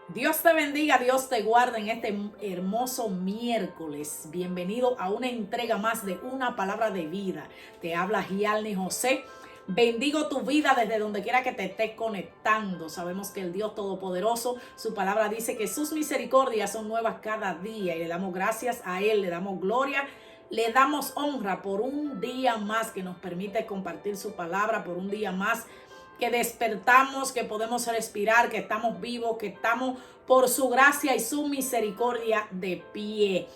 Dios te bendiga, Dios te guarde en este hermoso miércoles. Bienvenido a una entrega más de una palabra de vida. Te habla Gialni José. Bendigo tu vida desde donde quiera que te estés conectando. Sabemos que el Dios Todopoderoso, su palabra dice que sus misericordias son nuevas cada día y le damos gracias a Él, le damos gloria, le damos honra por un día más que nos permite compartir su palabra, por un día más que despertamos, que podemos respirar, que estamos vivos, que estamos por su gracia y su misericordia de pie.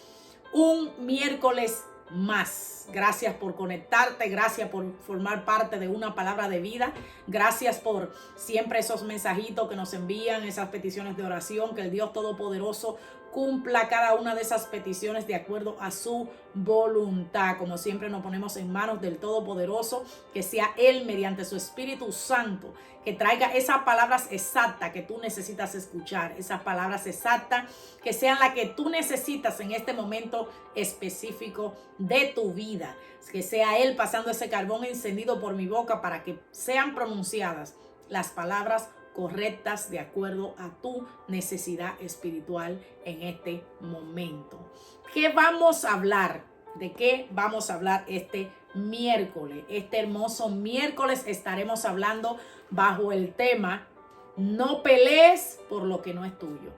Un miércoles más. Gracias por conectarte, gracias por formar parte de una palabra de vida, gracias por siempre esos mensajitos que nos envían, esas peticiones de oración, que el Dios Todopoderoso cumpla cada una de esas peticiones de acuerdo a su voluntad. Como siempre nos ponemos en manos del Todopoderoso, que sea Él mediante su Espíritu Santo, que traiga esas palabras exactas que tú necesitas escuchar, esas palabras exactas que sean las que tú necesitas en este momento específico de tu vida, que sea Él pasando ese carbón encendido por mi boca para que sean pronunciadas las palabras correctas de acuerdo a tu necesidad espiritual en este momento. ¿Qué vamos a hablar? ¿De qué vamos a hablar este miércoles? Este hermoso miércoles estaremos hablando bajo el tema no pelees por lo que no es tuyo.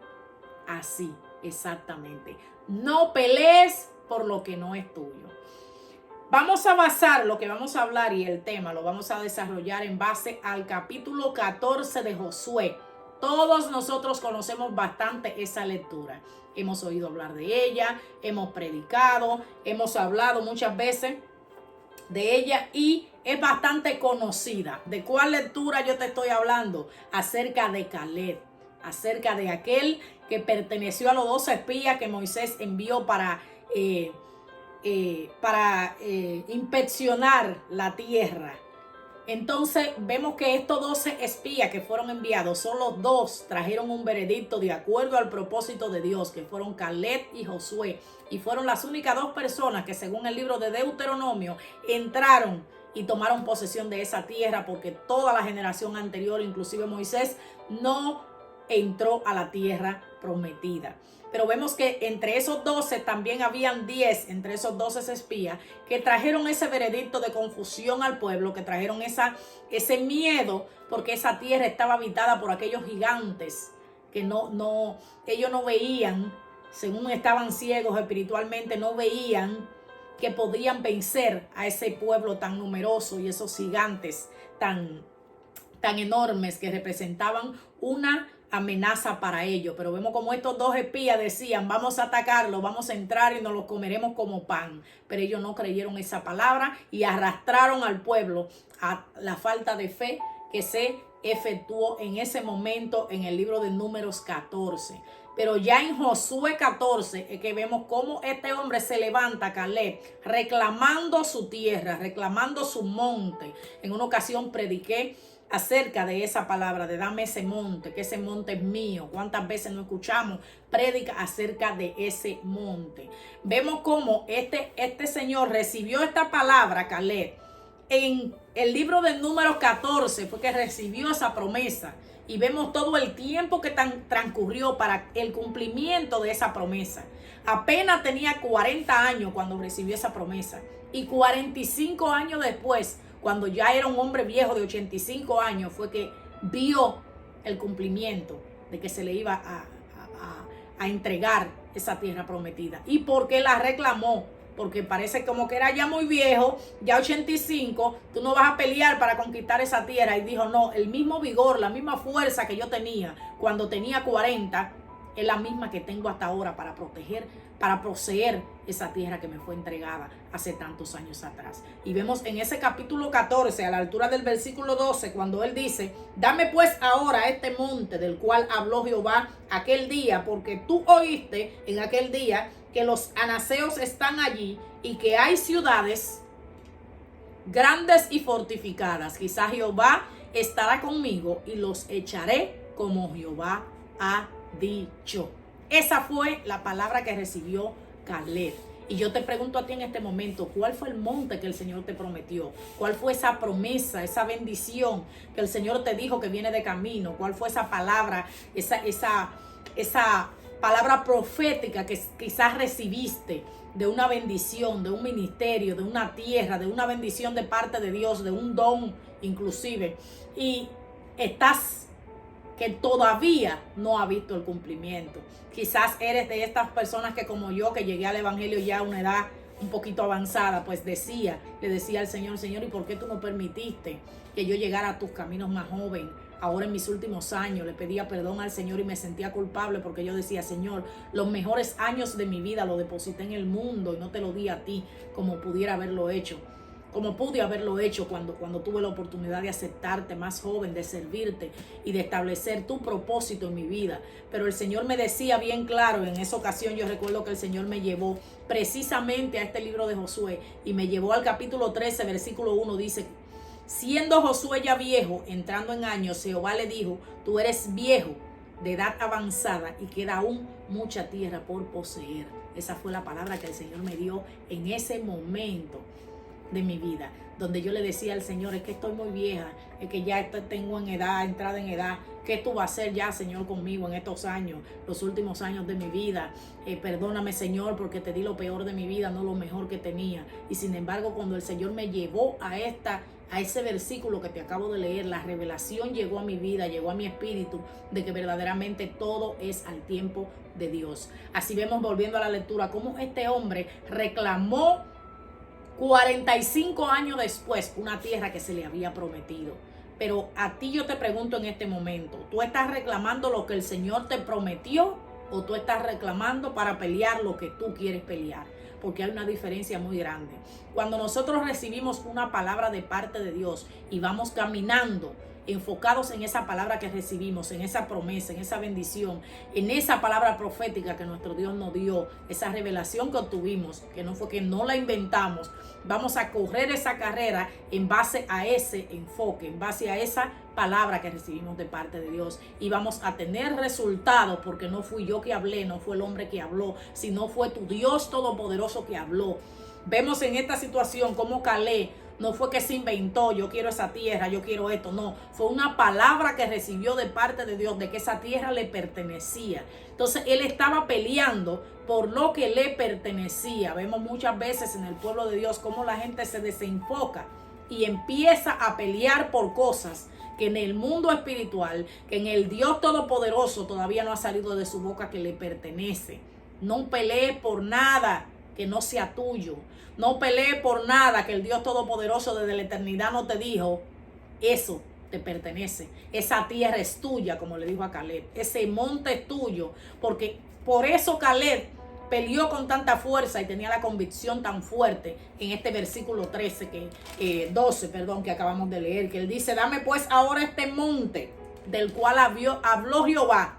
Así, exactamente. No pelees por lo que no es tuyo. Vamos a basar lo que vamos a hablar y el tema lo vamos a desarrollar en base al capítulo 14 de Josué. Todos nosotros conocemos bastante esa lectura. Hemos oído hablar de ella, hemos predicado, hemos hablado muchas veces de ella y es bastante conocida. ¿De cuál lectura yo te estoy hablando? Acerca de Caleb, acerca de aquel que perteneció a los 12 espías que Moisés envió para inspeccionar la tierra. Entonces vemos que estos 12 espías que fueron enviados, solo dos trajeron un veredicto de acuerdo al propósito de Dios, que fueron Caleb y Josué, y fueron las únicas dos personas que según el libro de Deuteronomio entraron y tomaron posesión de esa tierra, porque toda la generación anterior, inclusive Moisés, no entró a la tierra prometida. Pero vemos que entre esos 12 también habían 10, entre esos 12 espías, que trajeron ese veredicto de confusión al pueblo, que trajeron ese miedo, porque esa tierra estaba habitada por aquellos gigantes que ellos no veían, según estaban ciegos espiritualmente, no veían que podían vencer a ese pueblo tan numeroso y esos gigantes tan enormes que representaban una amenaza para ellos. Pero vemos como estos dos espías decían: vamos a atacarlo, vamos a entrar y nos lo comeremos como pan. Pero ellos no creyeron esa palabra y arrastraron al pueblo a la falta de fe que se efectuó en ese momento en el libro de Números 14. Pero ya en Josué 14 es que vemos cómo este hombre se levanta, Caleb, reclamando su tierra, reclamando su monte. En una ocasión prediqué acerca de esa palabra, de dame ese monte, que ese monte es mío. ¿Cuántas veces no escuchamos prédica acerca de ese monte? Vemos cómo este señor recibió esta palabra, Caleb, en el libro de Números 14, fue que recibió esa promesa. Y vemos todo el tiempo que transcurrió para el cumplimiento de esa promesa. Apenas tenía 40 años cuando recibió esa promesa. Y 45 años después, cuando ya era un hombre viejo de 85 años, fue que vio el cumplimiento de que se le iba a entregar esa tierra prometida. ¿Y por qué la reclamó? Porque parece como que era ya muy viejo, ya 85, tú no vas a pelear para conquistar esa tierra. Y dijo: no, el mismo vigor, la misma fuerza que yo tenía cuando tenía 40, es la misma que tengo hasta ahora para proteger, para poseer esa tierra que me fue entregada hace tantos años atrás. Y vemos en ese capítulo 14, a la altura del versículo 12, cuando él dice: dame pues ahora este monte del cual habló Jehová aquel día, porque tú oíste en aquel día que los anaseos están allí y que hay ciudades grandes y fortificadas. Quizás Jehová estará conmigo y los echaré como Jehová ha dicho. Esa fue la palabra que recibió Caleb. Y yo te pregunto a ti en este momento: ¿cuál fue el monte que el Señor te prometió? ¿Cuál fue esa promesa, esa bendición que el Señor te dijo que viene de camino? ¿Cuál fue esa palabra, esa esa palabra profética que quizás recibiste de una bendición, de un ministerio, de una tierra, de una bendición de parte de Dios, de un don inclusive, y estás que todavía no ha visto el cumplimiento. Quizás eres de estas personas que, como yo, que llegué al evangelio ya a una edad un poquito avanzada, pues le decía al Señor, Señor, ¿y por qué tú no permitiste que yo llegara a tus caminos más joven? Ahora en mis últimos años le pedía perdón al Señor y me sentía culpable porque yo decía, Señor, los mejores años de mi vida los deposité en el mundo y no te lo di a ti como pudiera haberlo hecho. Como pude haberlo hecho cuando tuve la oportunidad de aceptarte más joven, de servirte y de establecer tu propósito en mi vida. Pero el Señor me decía bien claro, en esa ocasión yo recuerdo que el Señor me llevó precisamente a este libro de Josué y me llevó al capítulo 13, versículo 1, dice: siendo Josué ya viejo, entrando en años, Jehová le dijo, tú eres viejo, de edad avanzada, y queda aún mucha tierra por poseer. Esa fue la palabra que el Señor me dio en ese momento de mi vida, donde yo le decía al Señor, es que estoy muy vieja, es que ya tengo entrada en edad, ¿qué tú vas a hacer ya, Señor, conmigo en estos años, los últimos años de mi vida? Perdóname, Señor, porque te di lo peor de mi vida, no lo mejor que tenía. Y sin embargo, cuando el Señor me llevó a ese versículo que te acabo de leer, la revelación llegó a mi vida, llegó a mi espíritu, de que verdaderamente todo es al tiempo de Dios. Así vemos, volviendo a la lectura, cómo este hombre reclamó 45 años después una tierra que se le había prometido. Pero a ti yo te pregunto en este momento, ¿tú estás reclamando lo que el Señor te prometió o tú estás reclamando para pelear lo que tú quieres pelear? Porque hay una diferencia muy grande. Cuando nosotros recibimos una palabra de parte de Dios y vamos caminando enfocados en esa palabra que recibimos, en esa promesa, en esa bendición, en esa palabra profética que nuestro Dios nos dio, esa revelación que obtuvimos, que no fue que no la inventamos, vamos a correr esa carrera en base a ese enfoque, en base a esa palabra que recibimos de parte de Dios, y vamos a tener resultados, porque no fui yo que hablé, no fue el hombre que habló, sino fue tu Dios todopoderoso que habló. Vemos en esta situación cómo Caleb no fue que se inventó, yo quiero esa tierra, yo quiero esto, no. Fue una palabra que recibió de parte de Dios de que esa tierra le pertenecía. Entonces él estaba peleando por lo que le pertenecía. Vemos muchas veces en el pueblo de Dios cómo la gente se desenfoca y empieza a pelear por cosas que en el mundo espiritual, que en el Dios todopoderoso todavía no ha salido de su boca que le pertenece. No pelees por nada que no sea tuyo. No pelees por nada que el Dios todopoderoso desde la eternidad no te dijo, eso te pertenece. Esa tierra es tuya, como le dijo a Caleb. Ese monte es tuyo, porque por eso Caleb peleó con tanta fuerza y tenía la convicción tan fuerte en este versículo 12, que acabamos de leer, que él dice, dame pues ahora este monte del cual habló Jehová.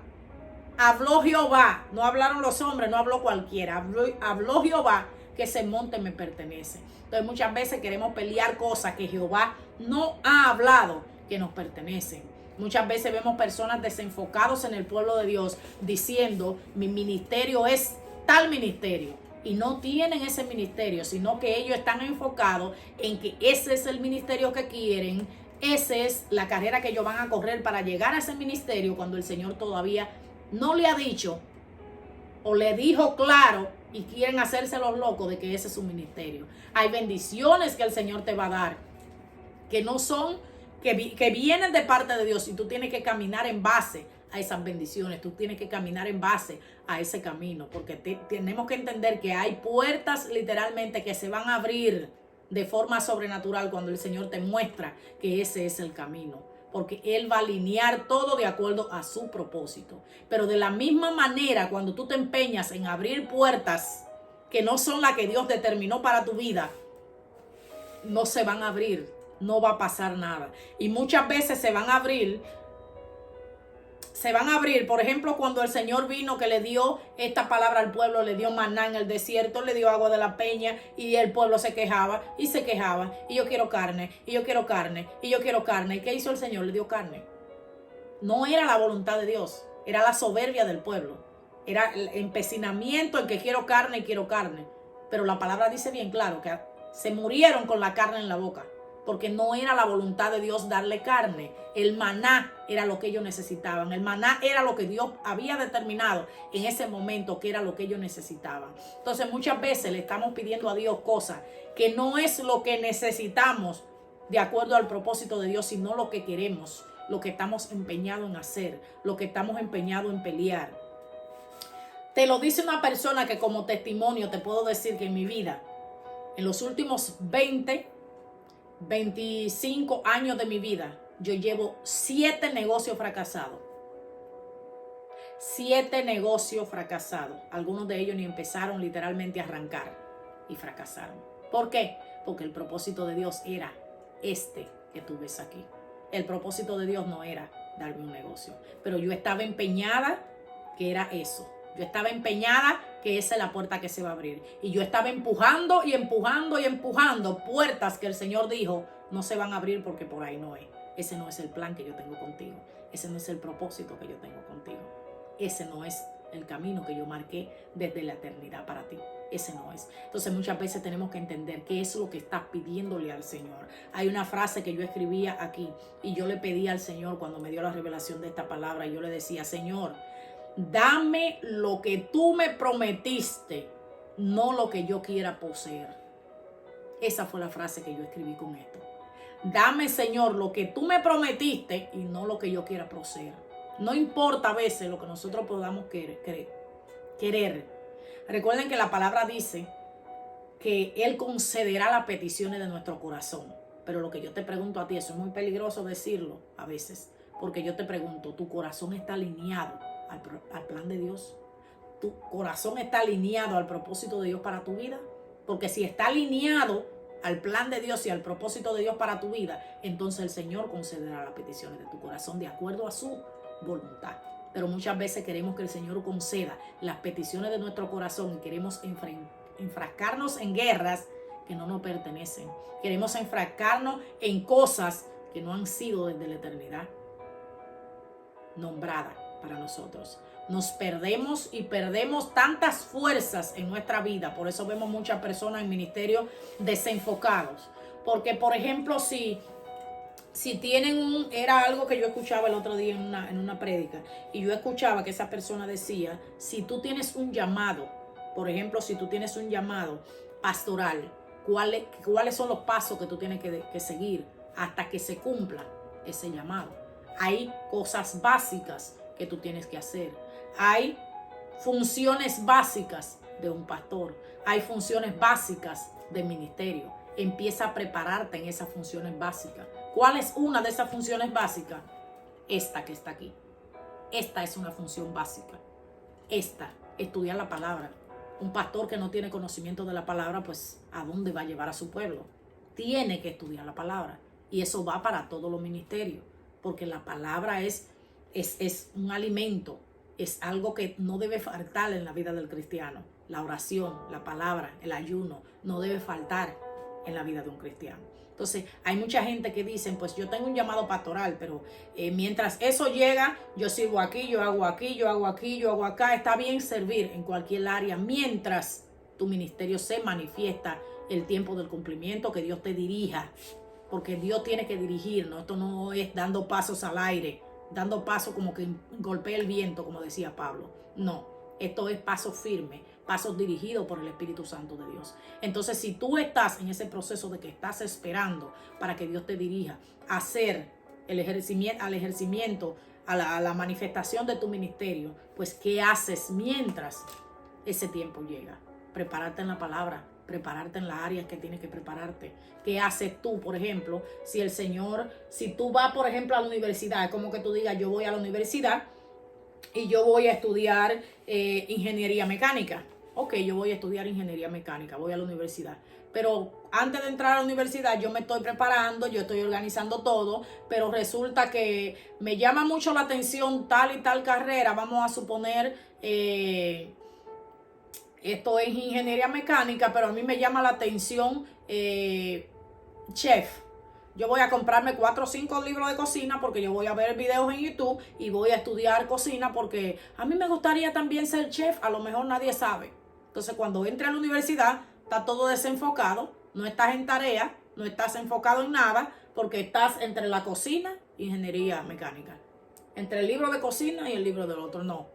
Habló Jehová, no hablaron los hombres, no habló cualquiera, habló Jehová, que ese monte me pertenece. Entonces muchas veces queremos pelear cosas que Jehová no ha hablado que nos pertenecen. Muchas veces vemos personas desenfocados en el pueblo de Dios diciendo, mi ministerio es tal ministerio, y no tienen ese ministerio, sino que ellos están enfocados en que ese es el ministerio que quieren, esa es la carrera que ellos van a correr para llegar a ese ministerio, cuando el Señor todavía no le ha dicho o le dijo claro, y quieren hacerse los locos de que ese es su ministerio. Hay bendiciones que el Señor te va a dar que no son, que vienen de parte de Dios, y tú tienes que caminar en base a esas bendiciones, tú tienes que caminar en base a ese camino, porque tenemos que entender que hay puertas literalmente que se van a abrir de forma sobrenatural cuando el Señor te muestra que ese es el camino, porque Él va a alinear todo de acuerdo a su propósito. Pero de la misma manera, cuando tú te empeñas en abrir puertas que no son las que Dios determinó para tu vida, no se van a abrir, no va a pasar nada. Y muchas veces se van a abrir, por ejemplo, cuando el Señor vino, que le dio esta palabra al pueblo, le dio maná en el desierto, le dio agua de la peña, y el pueblo se quejaba, y yo quiero carne, y yo quiero carne, y yo quiero carne. ¿Y qué hizo el Señor? Le dio carne. No era la voluntad de Dios, era la soberbia del pueblo, era el empecinamiento en que quiero carne y quiero carne. Pero la palabra dice bien claro que se murieron con la carne en la boca. porque no era la voluntad de Dios darle carne. El maná era lo que ellos necesitaban. El maná era lo que Dios había determinado en ese momento que era lo que ellos necesitaban. Entonces muchas veces le estamos pidiendo a Dios cosas que no es lo que necesitamos de acuerdo al propósito de Dios, sino lo que queremos, lo que estamos empeñados en hacer, lo que estamos empeñados en pelear. Te lo dice una persona que como testimonio te puedo decir que en mi vida, en los últimos 25 años de mi vida, yo llevo 7 negocios fracasados. 7 negocios fracasados. Algunos de ellos ni empezaron literalmente a arrancar y fracasaron. ¿Por qué? Porque el propósito de Dios era este que tú ves aquí. El propósito de Dios no era darme un negocio, pero yo estaba empeñada que era eso. Yo estaba empeñada que esa es la puerta que se va a abrir. Y yo estaba empujando y empujando y empujando puertas que el Señor dijo no se van a abrir porque por ahí no es. Ese no es el plan que yo tengo contigo. Ese no es el propósito que yo tengo contigo. Ese no es el camino que yo marqué desde la eternidad para ti. Ese no es. Entonces muchas veces tenemos que entender qué es lo que estás pidiéndole al Señor. Hay una frase que yo escribía aquí y yo le pedí al Señor cuando me dio la revelación de esta palabra. Y yo le decía, Señor, dame lo que tú me prometiste, no lo que yo quiera poseer. Esa fue la frase que yo escribí con esto. Dame, Señor, lo que tú me prometiste y no lo que yo quiera poseer. No importa a veces lo que nosotros podamos querer. Recuerden que la palabra dice que Él concederá las peticiones de nuestro corazón. Pero lo que yo te pregunto a ti, eso es muy peligroso decirlo a veces, porque yo te pregunto, ¿tu corazón está alineado al plan de Dios? ¿Tu corazón está alineado al propósito de Dios para tu vida? Porque si está alineado al plan de Dios y al propósito de Dios para tu vida, entonces el Señor concederá las peticiones de tu corazón de acuerdo a su voluntad. Pero muchas veces queremos que el Señor conceda las peticiones de nuestro corazón y queremos enfrascarnos en guerras que no nos pertenecen. Queremos enfrascarnos en cosas que no han sido desde la eternidad nombrada para nosotros. Nos perdemos y perdemos tantas fuerzas en nuestra vida. Por eso vemos muchas personas en ministerios desenfocados. Porque, por ejemplo, si tienen era algo que yo escuchaba el otro día en una prédica, y yo escuchaba que esa persona decía, si tú tienes un llamado, por ejemplo, si tú tienes un llamado pastoral, ¿cuáles son los pasos que tú tienes que seguir hasta que se cumpla ese llamado? Hay cosas básicas que tú tienes que hacer. Hay funciones básicas de un pastor. Hay funciones básicas del ministerio. Empieza a prepararte en esas funciones básicas. ¿Cuál es una de esas funciones básicas? Esta que está aquí. Esta es una función básica. Estudiar la palabra. Un pastor que no tiene conocimiento de la palabra, pues, ¿a dónde va a llevar a su pueblo? Tiene que estudiar la palabra. Y eso va para todos los ministerios. Porque la palabra es un alimento. Es algo que no debe faltar en la vida del cristiano. La oración, la palabra, el ayuno, no debe faltar en la vida de un cristiano. Entonces, hay mucha gente que dicen, pues yo tengo un llamado pastoral, pero mientras eso llega, yo sirvo aquí, yo hago aquí, yo hago aquí, yo hago acá. Está bien servir en cualquier área mientras tu ministerio se manifiesta el tiempo del cumplimiento, que Dios te dirija. Porque Dios tiene que dirigirnos. Esto no es dando pasos al aire, dando pasos como que golpea el viento, como decía Pablo. No, esto es pasos firmes, pasos dirigidos por el Espíritu Santo de Dios. Entonces, si tú estás en ese proceso de que estás esperando para que Dios te dirija a hacer al ejercimiento, a la manifestación de tu ministerio, pues, ¿qué haces mientras ese tiempo llega? Prepararte en la palabra, prepararte en las áreas que tienes que prepararte. ¿Qué haces tú, por ejemplo, si tú vas, por ejemplo, a la universidad? Es como que tú digas, yo voy a la universidad y yo voy a estudiar ingeniería mecánica. Ok, yo voy a estudiar ingeniería mecánica, voy a la universidad. Pero antes de entrar a la universidad yo me estoy preparando, yo estoy organizando todo, pero resulta que me llama mucho la atención tal y tal carrera. Vamos a suponer, esto es ingeniería mecánica, pero a mí me llama la atención chef. Yo voy a comprarme 4 o 5 libros de cocina porque yo voy a ver videos en YouTube y voy a estudiar cocina porque a mí me gustaría también ser chef. A lo mejor nadie sabe. Entonces, cuando entre a la universidad, está todo desenfocado, no estás en tarea, no estás enfocado en nada porque estás entre la cocina e ingeniería mecánica. Entre el libro de cocina y el libro del otro, no.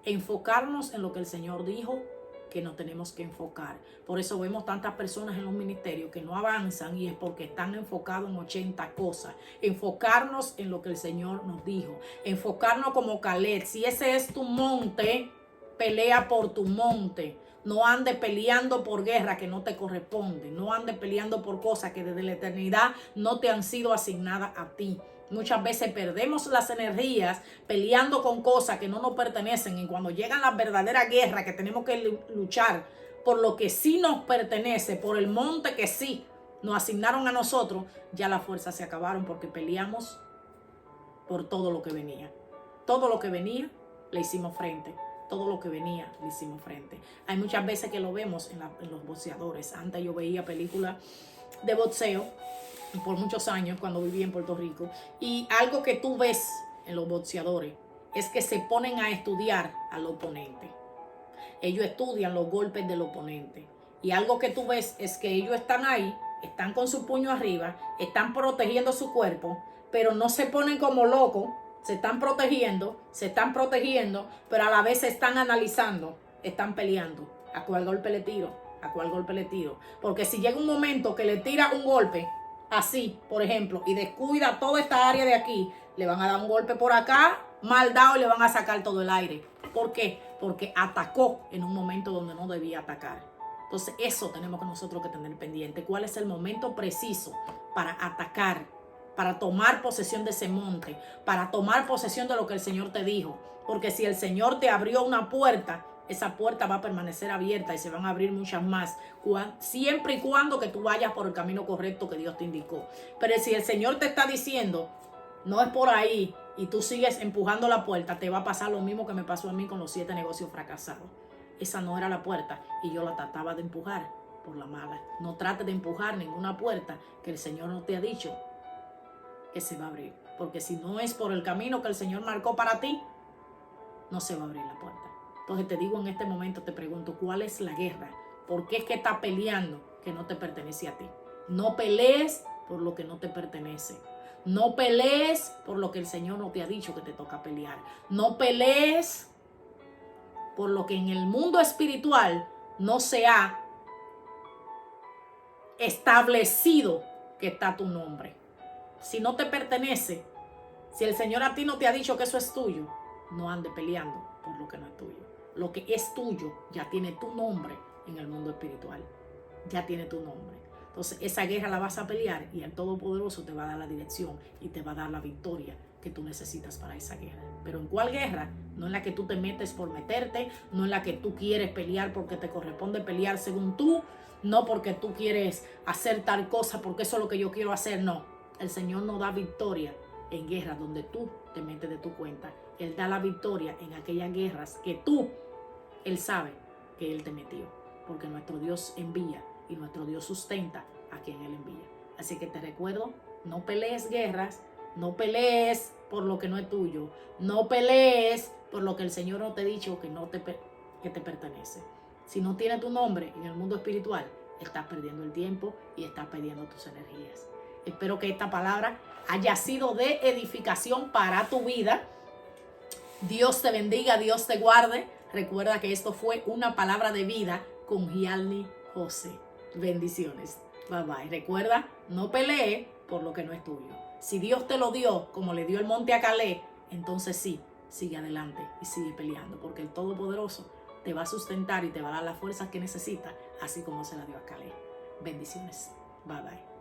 Enfocarnos en lo que el Señor dijo que nos tenemos que enfocar. Por eso vemos tantas personas en los ministerios que no avanzan y es porque están enfocados en 80 cosas. Enfocarnos en lo que el Señor nos dijo. Enfocarnos como Caleb. Si ese es tu monte, pelea por tu monte. No andes peleando por guerra que no te corresponde. No andes peleando por cosas que desde la eternidad no te han sido asignadas a ti. Muchas veces perdemos las energías peleando con cosas que no nos pertenecen y cuando llegan las verdaderas guerras que tenemos que luchar por lo que sí nos pertenece, por el monte que sí nos asignaron a nosotros, ya las fuerzas se acabaron porque peleamos por todo lo que venía. Todo lo que venía le hicimos frente. Todo lo que venía le hicimos frente. Hay muchas veces que lo vemos en los boxeadores. Antes yo veía películas de boxeo por muchos años cuando viví en Puerto Rico, y algo que tú ves en los boxeadores es que se ponen a estudiar al oponente. Ellos estudian los golpes del oponente y algo que tú ves es que ellos están ahí, están con su puño arriba, están protegiendo su cuerpo, pero no se ponen como locos, se están protegiendo, pero a la vez se están analizando, están peleando, a cuál golpe le tiro, a cuál golpe le tiro, porque si llega un momento que le tira un golpe así, por ejemplo, y descuida toda esta área de aquí, le van a dar un golpe por acá, mal dado, y le van a sacar todo el aire. ¿Por qué? Porque atacó en un momento donde no debía atacar. Entonces, eso tenemos que nosotros que tener pendiente. ¿Cuál es el momento preciso para atacar, para tomar posesión de ese monte, para tomar posesión de lo que el Señor te dijo? Porque si el Señor te abrió una puerta, esa puerta va a permanecer abierta y se van a abrir muchas más, siempre y cuando que tú vayas por el camino correcto que Dios te indicó. Pero si el Señor te está diciendo, no es por ahí, y tú sigues empujando la puerta, te va a pasar lo mismo que me pasó a mí con los 7 negocios fracasados. Esa no era la puerta y yo la trataba de empujar por la mala. No trate de empujar ninguna puerta que el Señor no te ha dicho que se va a abrir. Porque si no es por el camino que el Señor marcó para ti, no se va a abrir la puerta. Entonces te digo en este momento, te pregunto, ¿cuál es la guerra? ¿Por qué es que estás peleando que no te pertenece a ti? No pelees por lo que no te pertenece. No pelees por lo que el Señor no te ha dicho que te toca pelear. No pelees por lo que en el mundo espiritual no se ha establecido que está tu nombre. Si no te pertenece, si el Señor a ti no te ha dicho que eso es tuyo, no andes peleando por lo que no es tuyo. Lo que es tuyo ya tiene tu nombre en el mundo espiritual. Ya tiene tu nombre. Entonces esa guerra la vas a pelear y el Todopoderoso te va a dar la dirección y te va a dar la victoria que tú necesitas para esa guerra. Pero ¿en cuál guerra? No en la que tú te metes por meterte, no en la que tú quieres pelear porque te corresponde pelear según tú, no porque tú quieres hacer tal cosa porque eso es lo que yo quiero hacer, no. El Señor no da victoria en guerras donde tú te metes de tu cuenta. Él da la victoria en aquellas guerras que Él sabe que Él te metió, porque nuestro Dios envía y nuestro Dios sustenta a quien Él envía. Así que te recuerdo, no pelees guerras, no pelees por lo que no es tuyo, no pelees por lo que el Señor no te ha dicho que te pertenece. Si no tiene tu nombre en el mundo espiritual, estás perdiendo el tiempo y estás perdiendo tus energías. Espero que esta palabra haya sido de edificación para tu vida. Dios te bendiga, Dios te guarde. Recuerda que esto fue una palabra de vida con Gianni José. Bendiciones. Bye bye. Recuerda, no pelee por lo que no es tuyo. Si Dios te lo dio, como le dio el monte a Caleb, entonces sí, sigue adelante y sigue peleando, porque el Todopoderoso te va a sustentar y te va a dar las fuerzas que necesitas, así como se la dio a Caleb. Bendiciones. Bye bye.